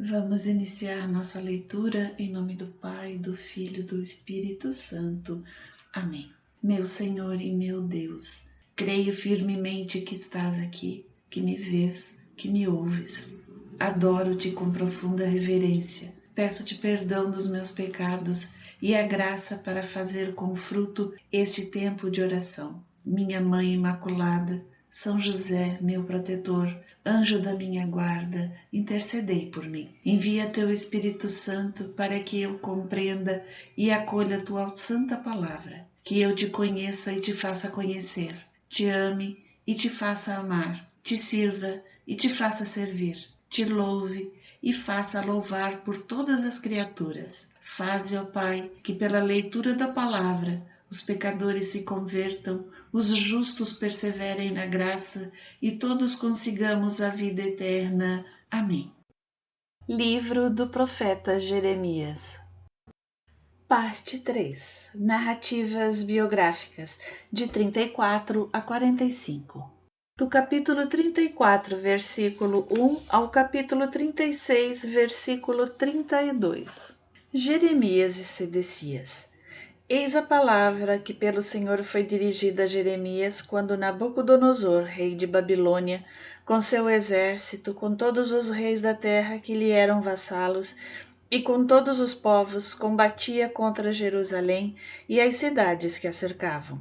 Vamos iniciar nossa leitura em nome do Pai, do Filho e do Espírito Santo. Amém. Meu Senhor e meu Deus, creio firmemente que estás aqui, que me vês, que me ouves. Adoro-te com profunda reverência. Peço-te perdão dos meus pecados e a graça para fazer com fruto este tempo de oração. Minha Mãe Imaculada, São José, meu protetor, anjo da minha guarda, intercedei por mim. Envia teu Espírito Santo para que eu compreenda e acolha a tua santa palavra, que eu te conheça e te faça conhecer, te ame e te faça amar, te sirva e te faça servir, te louve e faça louvar por todas as criaturas. Faze, ó Pai, que pela leitura da palavra os pecadores se convertam, os justos perseverem na graça e todos consigamos a vida eterna. Amém. Livro do profeta Jeremias. Parte 3. Narrativas biográficas, de 34 a 45. Do capítulo 34, versículo 1 ao capítulo 36, versículo 32. Jeremias e Sedecias. Eis a palavra que pelo Senhor foi dirigida a Jeremias quando Nabucodonosor, rei de Babilônia, com seu exército, com todos os reis da terra que lhe eram vassalos, e com todos os povos, combatia contra Jerusalém e as cidades que a cercavam.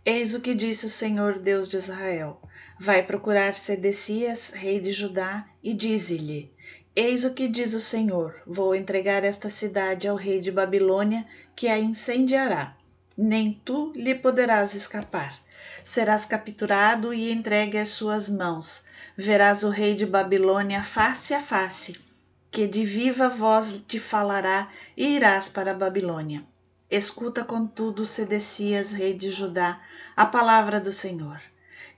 Eis o que disse o Senhor Deus de Israel: vai procurar Sedecias, rei de Judá, e dize-lhe: eis o que diz o Senhor: vou entregar esta cidade ao rei de Babilônia, que a incendiará. Nem tu lhe poderás escapar. Serás capturado e entregue às suas mãos. Verás o rei de Babilônia face a face, que de viva voz te falará, e irás para a Babilônia. Escuta, contudo, Sedecias, rei de Judá, a palavra do Senhor.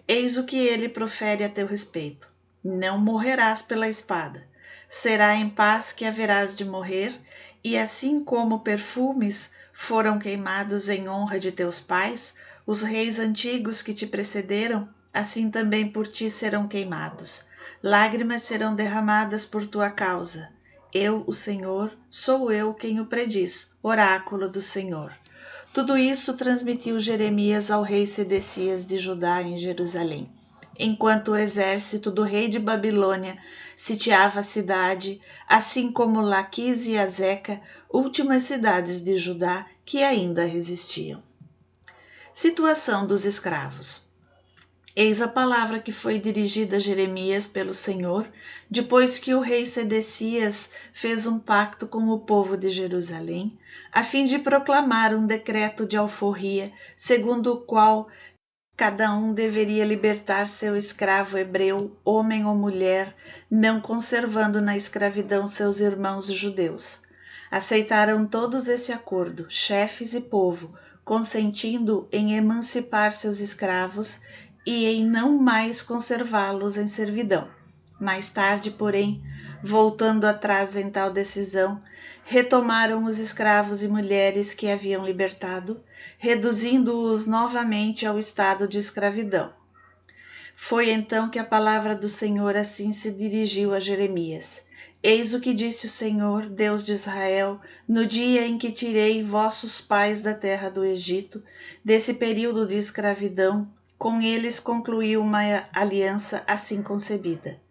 Eis o que ele profere a teu respeito: não morrerás pela espada. Será em paz que haverás de morrer, e assim como perfumes foram queimados em honra de teus pais, os reis antigos que te precederam, assim também por ti serão queimados. Lágrimas serão derramadas por tua causa. Eu, o Senhor, sou eu quem o prediz, oráculo do Senhor. Tudo isso transmitiu Jeremias ao rei Sedecias de Judá em Jerusalém, enquanto o exército do rei de Babilônia sitiava a cidade, assim como Laquis e Azeca, últimas cidades de Judá que ainda resistiam. Situação dos escravos. Eis a palavra que foi dirigida a Jeremias pelo Senhor, depois que o rei Sedecias fez um pacto com o povo de Jerusalém, a fim de proclamar um decreto de alforria, segundo o qual cada um deveria libertar seu escravo hebreu, homem ou mulher, não conservando na escravidão seus irmãos judeus. Aceitaram todos esse acordo, chefes e povo, consentindo em emancipar seus escravos e em não mais conservá-los em servidão. Mais tarde, porém, voltando atrás em tal decisão, retomaram os escravos e mulheres que haviam libertado, reduzindo-os novamente ao estado de escravidão. Foi então que a palavra do Senhor assim se dirigiu a Jeremias: eis o que disse o Senhor, Deus de Israel, no dia em que tirei vossos pais da terra do Egito, desse período de escravidão. Com eles concluí uma aliança assim concebida.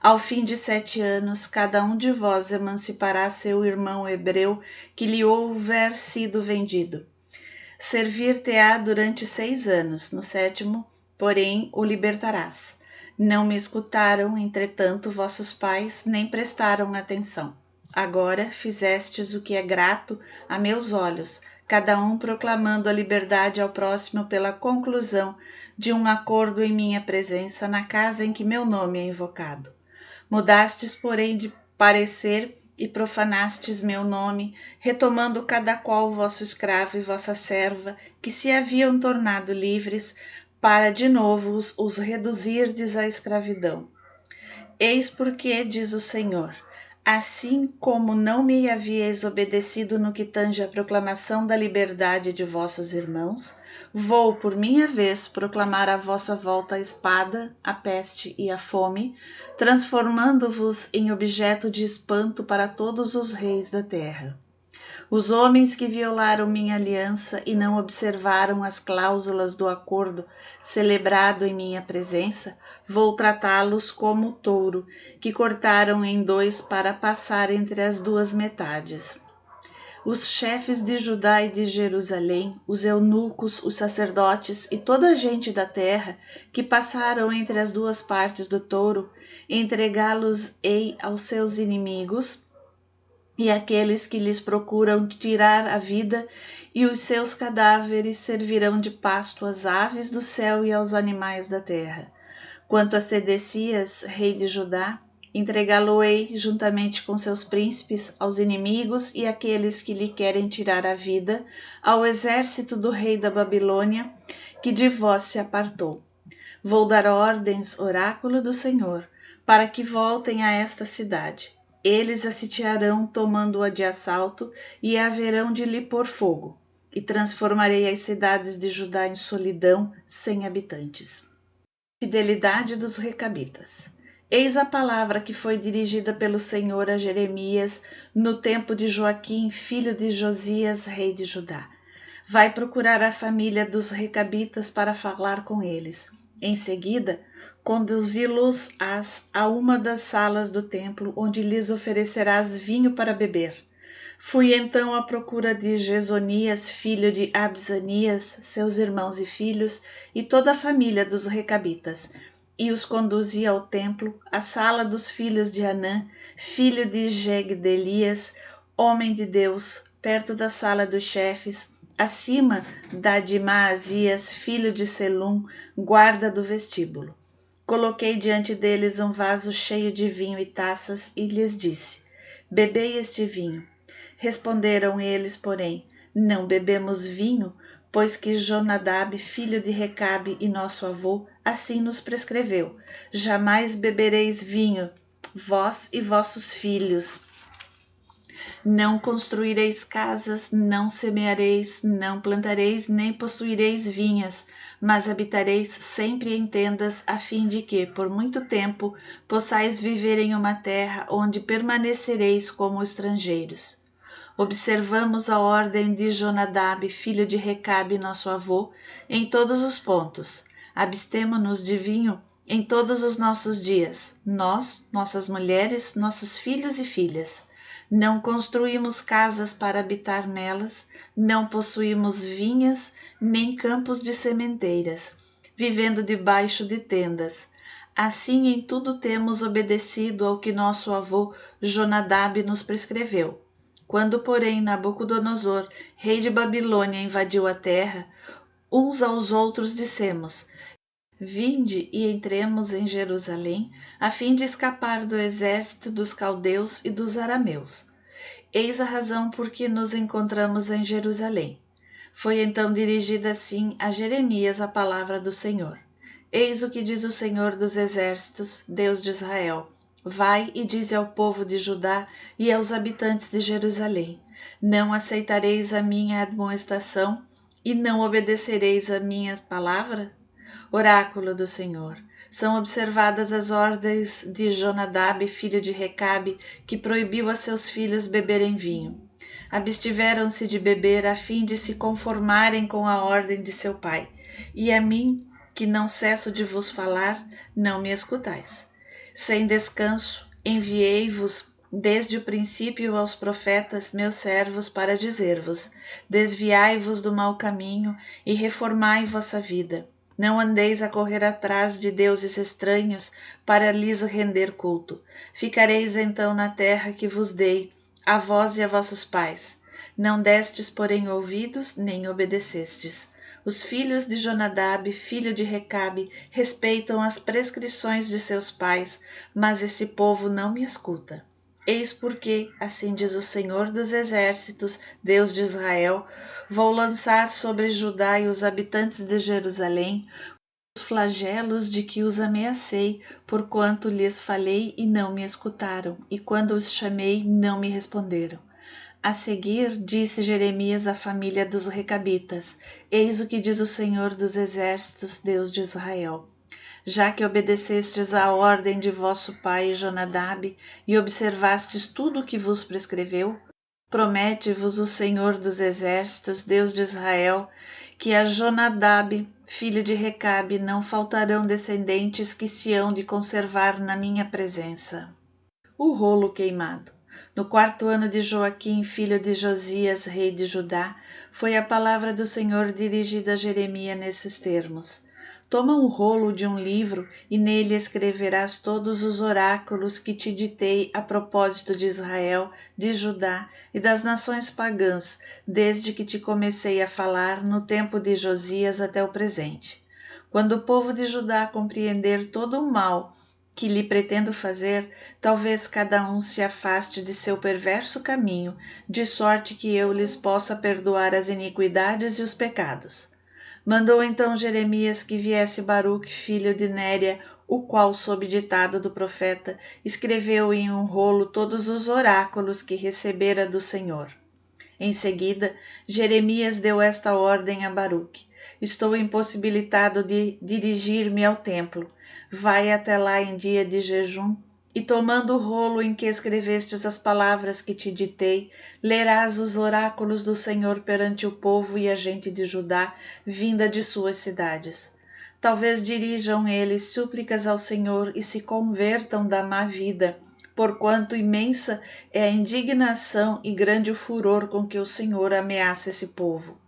Ao fim de 7 anos, cada um de vós emancipará seu irmão hebreu que lhe houver sido vendido. Servir-te-á durante 6 anos, no 7º, porém, o libertarás. Não me escutaram, entretanto, vossos pais, nem prestaram atenção. Agora fizestes o que é grato a meus olhos, cada um proclamando a liberdade ao próximo pela conclusão de um acordo em minha presença na casa em que meu nome é invocado. Mudastes, porém, de parecer e profanastes meu nome, retomando cada qual vosso escravo e vossa serva, que se haviam tornado livres, para de novo os reduzirdes à escravidão. Eis porque, diz o Senhor, assim como não me havíeis obedecido no que tange à proclamação da liberdade de vossos irmãos, Vou, por minha vez, proclamar à vossa volta a espada, a peste e a fome, transformando-vos em objeto de espanto para todos os reis da terra. Os homens que violaram minha aliança e não observaram as cláusulas do acordo celebrado em minha presença, vou tratá-los como o touro, que cortaram em dois para passar entre as duas metades. Os chefes de Judá e de Jerusalém, os eunucos, os sacerdotes e toda a gente da terra que passaram entre as duas partes do touro, entregá-los-ei aos seus inimigos e aqueles que lhes procuram tirar a vida, e os seus cadáveres servirão de pasto às aves do céu e aos animais da terra. Quanto a Sedecias, rei de Judá, entregá-lo-ei juntamente com seus príncipes aos inimigos e aqueles que lhe querem tirar a vida, ao exército do rei da Babilônia, que de vós se apartou. Vou dar ordens, oráculo do Senhor, para que voltem a esta cidade. Eles a sitiarão, tomando-a de assalto, e haverão de lhe pôr fogo, e transformarei as cidades de Judá em solidão, sem habitantes. Fidelidade dos Recabitas. Eis a palavra que foi dirigida pelo Senhor a Jeremias no tempo de Joaquim, filho de Josias, rei de Judá. Vai procurar a família dos Recabitas para falar com eles. Em seguida, conduzi-los-ás a uma das salas do templo, onde lhes oferecerás vinho para beber. Fui então à procura de Gesonias, filho de Absanias, seus irmãos e filhos, e toda a família dos Recabitas, e os conduzi ao templo, à sala dos filhos de Anã, filho de Jegdelias, homem de Deus, perto da sala dos chefes, acima da de Maasias, filho de Selum, guarda do vestíbulo. Coloquei diante deles um vaso cheio de vinho e taças, e lhes disse: bebei este vinho. Responderam eles, porém: não bebemos vinho, pois que Jonadab, filho de Recabe e nosso avô, assim nos prescreveu: jamais bebereis vinho, vós e vossos filhos. Não construireis casas, não semeareis, não plantareis, nem possuireis vinhas, mas habitareis sempre em tendas, a fim de que, por muito tempo, possais viver em uma terra onde permanecereis como estrangeiros. Observamos a ordem de Jonadab, filho de Recabe, nosso avô, em todos os pontos. Abstemo-nos de vinho em todos os nossos dias, nós, nossas mulheres, nossos filhos e filhas. Não construímos casas para habitar nelas, não possuímos vinhas, nem campos de sementeiras, vivendo debaixo de tendas. Assim em tudo temos obedecido ao que nosso avô Jonadab nos prescreveu. Quando, porém, Nabucodonosor, rei de Babilônia, invadiu a terra, uns aos outros dissemos: vinde e entremos em Jerusalém, a fim de escapar do exército dos caldeus e dos arameus. Eis a razão por que nos encontramos em Jerusalém. Foi então dirigida assim a Jeremias a palavra do Senhor. Eis o que diz o Senhor dos exércitos, Deus de Israel: vai e dize ao povo de Judá e aos habitantes de Jerusalém: não aceitareis a minha admoestação e não obedecereis a minha palavra? Oráculo do Senhor. São observadas as ordens de Jonadab, filho de Recabe, que proibiu a seus filhos beberem vinho. Abstiveram-se de beber a fim de se conformarem com a ordem de seu pai. E a mim, que não cesso de vos falar, não me escutais. Sem descanso, enviei-vos desde o princípio aos profetas, meus servos, para dizer-vos: desviai-vos do mau caminho e reformai vossa vida. Não andeis a correr atrás de deuses estranhos para lhes render culto. Ficareis então na terra que vos dei, a vós e a vossos pais. Não destes, porém, ouvidos, nem obedecestes. Os filhos de Jonadab, filho de Recabe, respeitam as prescrições de seus pais, mas esse povo não me escuta. Eis porque, assim diz o Senhor dos Exércitos, Deus de Israel, vou lançar sobre Judá e os habitantes de Jerusalém os flagelos de que os ameacei, porquanto lhes falei e não me escutaram, e quando os chamei não me responderam. A seguir, disse Jeremias à família dos Recabitas: Eis o que diz o Senhor dos Exércitos, Deus de Israel. Já que obedecestes à ordem de vosso pai Jonadab e observastes tudo o que vos prescreveu, promete-vos o Senhor dos Exércitos, Deus de Israel, que a Jonadab, filho de Recabe, não faltarão descendentes que se hão de conservar na minha presença. O rolo queimado. No 4º ano de Joaquim, filho de Josias, rei de Judá, foi a palavra do Senhor dirigida a Jeremias nesses termos: Toma um rolo de um livro e nele escreverás todos os oráculos que te ditei a propósito de Israel, de Judá e das nações pagãs, desde que te comecei a falar no tempo de Josias até o presente. Quando o povo de Judá compreender todo o mal que lhe pretendo fazer, talvez cada um se afaste de seu perverso caminho, de sorte que eu lhes possa perdoar as iniquidades e os pecados. Mandou então Jeremias que viesse Baruque, filho de Néria, o qual, sob ditado do profeta, escreveu em um rolo todos os oráculos que recebera do Senhor. Em seguida, Jeremias deu esta ordem a Baruque: Estou impossibilitado de dirigir-me ao templo. Vai até lá em dia de jejum e, tomando o rolo em que escrevestes as palavras que te ditei, lerás os oráculos do Senhor perante o povo e a gente de Judá, vinda de suas cidades. Talvez dirijam eles súplicas ao Senhor e se convertam da má vida, porquanto imensa é a indignação e grande o furor com que o Senhor ameaça esse povo.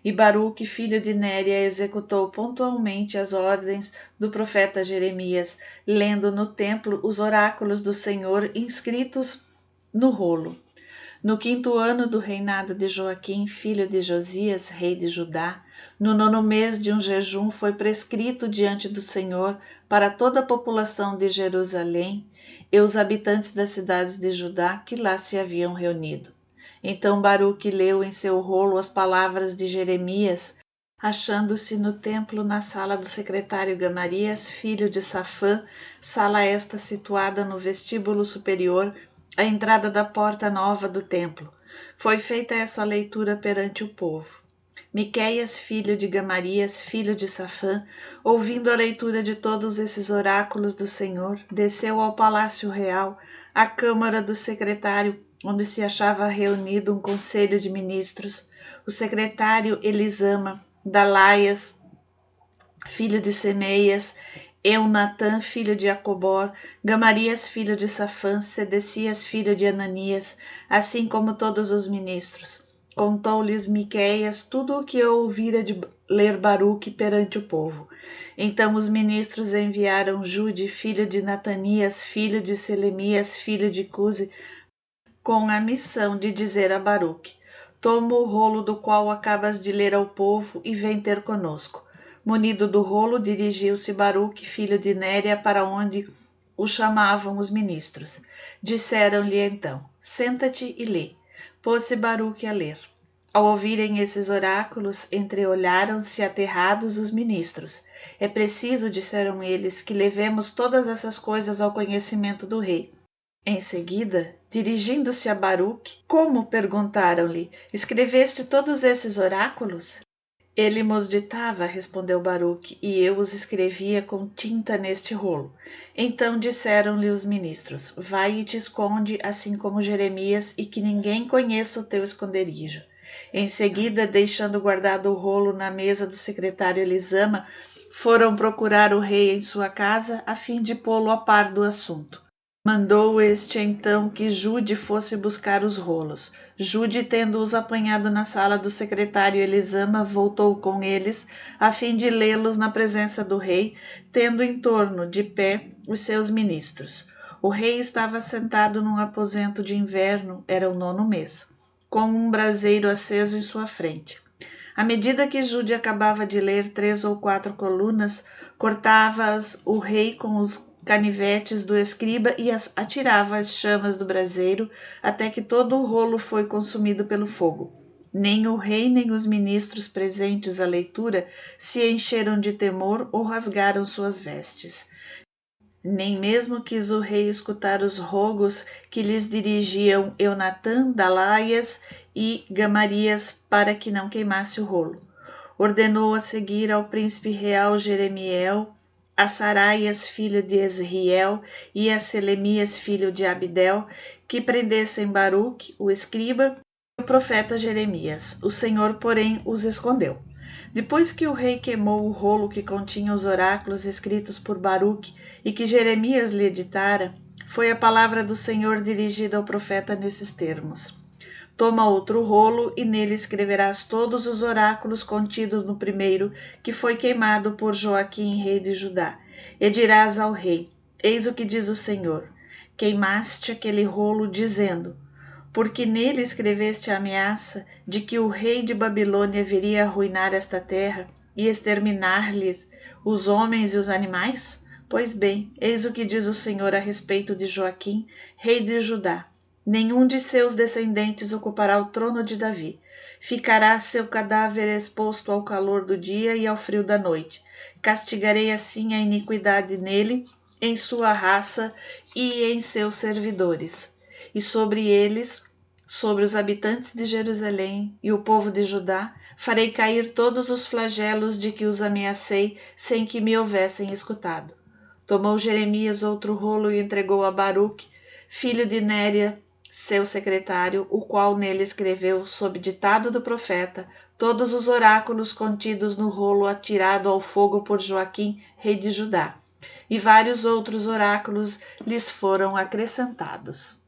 E Baruque, filho de Néria, executou pontualmente as ordens do profeta Jeremias, lendo no templo os oráculos do Senhor inscritos no rolo. No 5º ano do reinado de Joaquim, filho de Josias, rei de Judá, no 9º mês de um jejum foi prescrito diante do Senhor para toda a população de Jerusalém e os habitantes das cidades de Judá que lá se haviam reunido. Então Baruque leu em seu rolo as palavras de Jeremias, achando-se no templo na sala do secretário Gamarias, filho de Safã, sala esta situada no vestíbulo superior, à entrada da porta nova do templo. Foi feita essa leitura perante o povo. Miqueias, filho de Gamarias, filho de Safã, ouvindo a leitura de todos esses oráculos do Senhor, desceu ao palácio real, à câmara do secretário, onde se achava reunido um conselho de ministros, o secretário Elisama, Dalaias, filho de Semeias, Eunatã, filho de Acobor, Gamarias, filho de Safã, Sedecias, filho de Ananias, assim como todos os ministros. Contou-lhes Miqueias tudo o que ouvira de ler Baruque perante o povo. Então os ministros enviaram Jude, filho de Natanias, filho de Selemias, filho de Cuse, com a missão de dizer a Baruque: Toma o rolo do qual acabas de ler ao povo e vem ter conosco. Munido do rolo, dirigiu-se Baruque, filho de Néria, para onde o chamavam os ministros. Disseram-lhe então: Senta-te e lê. Pôs-se Baruque a ler. Ao ouvirem esses oráculos, entreolharam-se aterrados os ministros. É preciso, disseram eles, que levemos todas essas coisas ao conhecimento do rei. Em seguida, dirigindo-se a Baruque, como, perguntaram-lhe, escreveste todos esses oráculos? Ele mos ditava, respondeu Baruque, e eu os escrevia com tinta neste rolo. Então disseram-lhe os ministros: Vai e te esconde, assim como Jeremias, e que ninguém conheça o teu esconderijo. Em seguida, deixando guardado o rolo na mesa do secretário Elisama, foram procurar o rei em sua casa, a fim de pô-lo a par do assunto. Mandou este então que Jude fosse buscar os rolos. Jude, tendo-os apanhado na sala do secretário Elisama, voltou com eles, a fim de lê-los na presença do rei, tendo em torno, de pé, os seus ministros. O rei estava sentado num aposento de inverno, era o 9º mês, com um braseiro aceso em sua frente. À medida que Jude acabava de ler 3 ou 4 colunas, cortava-as o rei com os canivetes do escriba e as atirava às chamas do braseiro, até que todo o rolo foi consumido pelo fogo. Nem o rei nem os ministros presentes à leitura se encheram de temor ou rasgaram suas vestes. Nem mesmo quis o rei escutar os rogos que lhes dirigiam Eunatã, Dalaias e Gamarias para que não queimasse o rolo. Ordenou a seguir ao príncipe real Jeremiel, a Saraias, filho de Esriel, e a Selemias, filho de Abdel, que prendessem Baruque, o escriba, e o profeta Jeremias. O Senhor, porém, os escondeu. Depois que o rei queimou o rolo que continha os oráculos escritos por Baruque e que Jeremias lhe editara, foi a palavra do Senhor dirigida ao profeta nesses termos: Toma outro rolo e nele escreverás todos os oráculos contidos no primeiro, que foi queimado por Joaquim, rei de Judá. E dirás ao rei: Eis o que diz o Senhor: Queimaste aquele rolo, dizendo: Porque nele escreveste a ameaça de que o rei de Babilônia viria arruinar esta terra e exterminar-lhes os homens e os animais? Pois bem, eis o que diz o Senhor a respeito de Joaquim, rei de Judá: Nenhum de seus descendentes ocupará o trono de Davi. Ficará seu cadáver exposto ao calor do dia e ao frio da noite. Castigarei assim a iniquidade nele, em sua raça e em seus servidores. E sobre eles, sobre os habitantes de Jerusalém e o povo de Judá, farei cair todos os flagelos de que os ameacei sem que me houvessem escutado. Tomou Jeremias outro rolo e entregou a Baruque, filho de Néria, seu secretário, o qual nele escreveu, sob ditado do profeta, todos os oráculos contidos no rolo atirado ao fogo por Joaquim, rei de Judá. E vários outros oráculos lhes foram acrescentados.